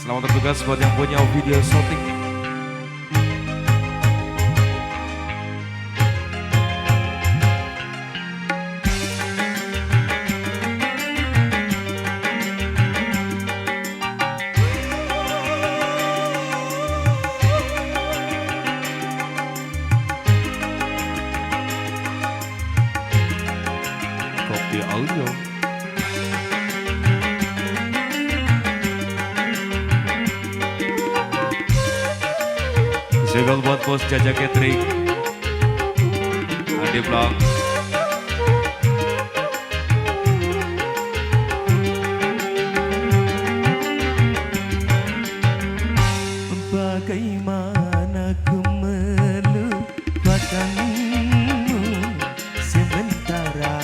Selamat bertugas buat yang punya video shooting. Kopi audio. Segel buat bos Jaja Catering Adi Vlog. Bagaimana ku melupakanmu, sementara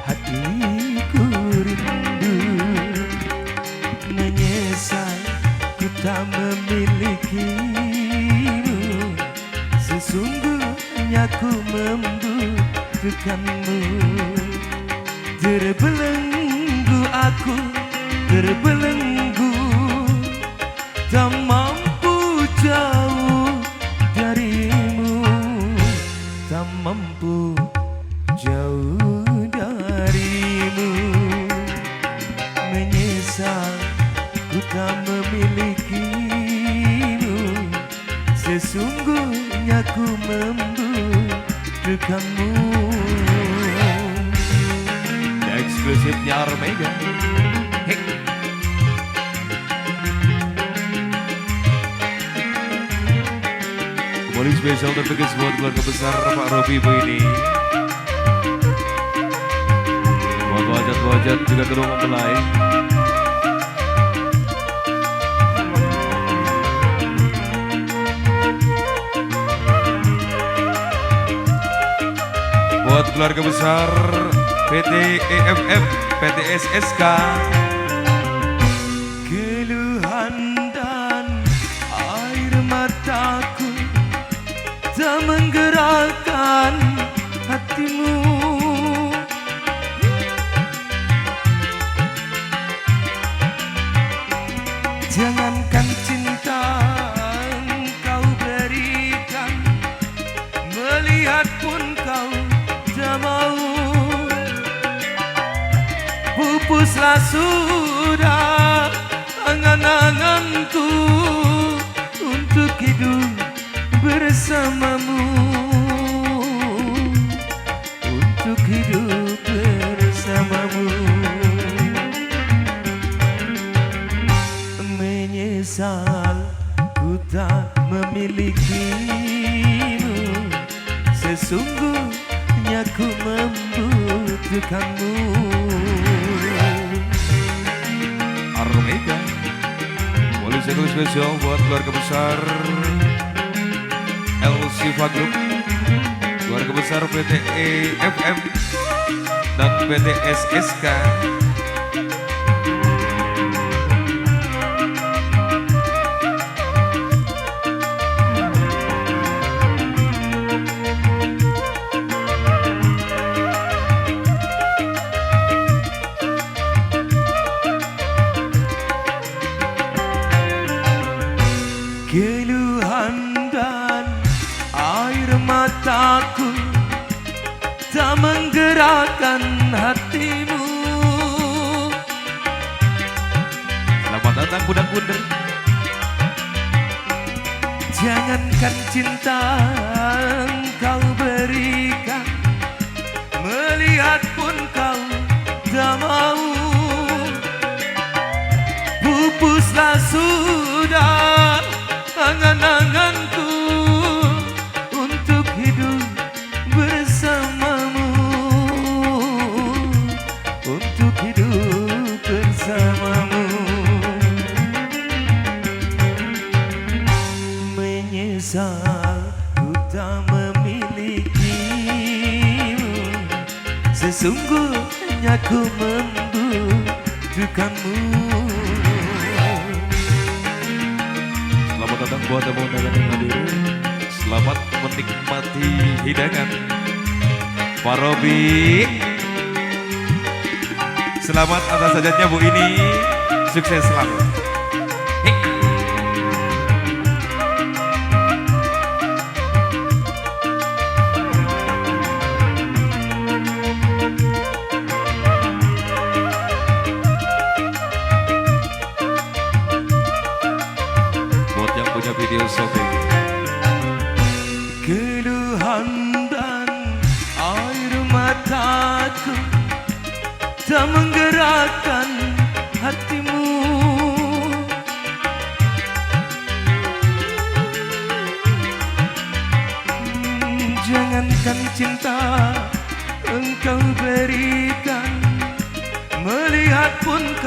hatiku rindu. Menyesal ku tak memilikimu, sesungguhnya ku membutuhkanmu. Terbelenggu aku, terbelenggu, tak mampu jauh darimu, tak mampu jauh darimu. Menyesal ku tak memilikimu, sesungguhnya ku membutuhkanmu. Eksklusifnya Armega. Hey. Kembali spesial tertugas buat keluarga besar Pak Robi Bu ini. Buat wajat-wajat juga ke rumah mempelai. Buat keluarga besar PT EFF, PT SSK. Keluhan dan air mataku tak menggerakkan hatimu. Jangankan cinta engkau berikan, melihat pun kau tak mau. Pupuslah sudah angan-anganku untuk hidup bersamamu, untuk hidup bersamamu. Menyesal ku tak memilikimu, sesungguhnya ku membutuhkanmu. Armega. Boleh segel spesial buat keluarga besar El Siva Group, keluarga besar PT EFM dan PT SSK. Keluhan dan air mataku tak menggerakkan hatimu. Selamat datang budak-budak. Jangankan cinta engkau berikan, melihat pun kau tak mau. Pupuslah sudah angan-anganku untuk hidup bersamamu, untuk hidup bersamamu. Menyesal ku tak memilikimu, sesungguhnya ku membutuhkanmu. Selamat datang buat tamu undangan yang hadir. Selamat menikmati hidangan Pak Robi. Selamat atas hajatnya Bu ini. Sukses selalu. Hei.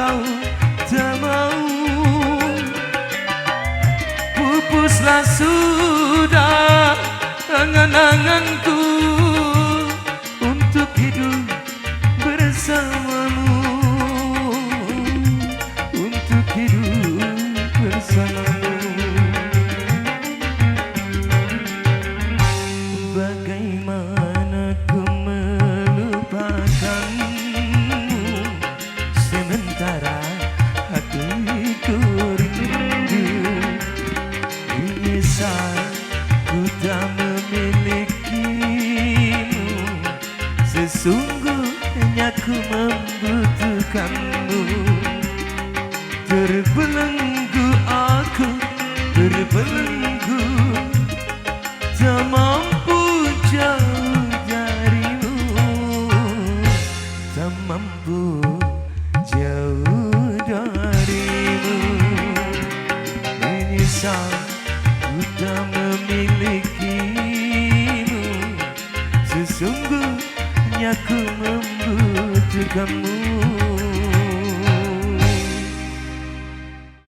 kau tak mau. Pupuslah sudah angan-anganku untuk hidup bersamamu, untuk hidup bersamamu. Bagaimana ku melupakanmu sementara hatiku rindu. Menyesal ku tak memilikimu, sesungguhnya ku membutuhkanmu. Terbelenggu aku, terbelenggu, tak mampu jauh darimu, tak mampu jauh darimu. Menyesal ku tak memilikimu, sesungguhnya ku membutuhkanmu.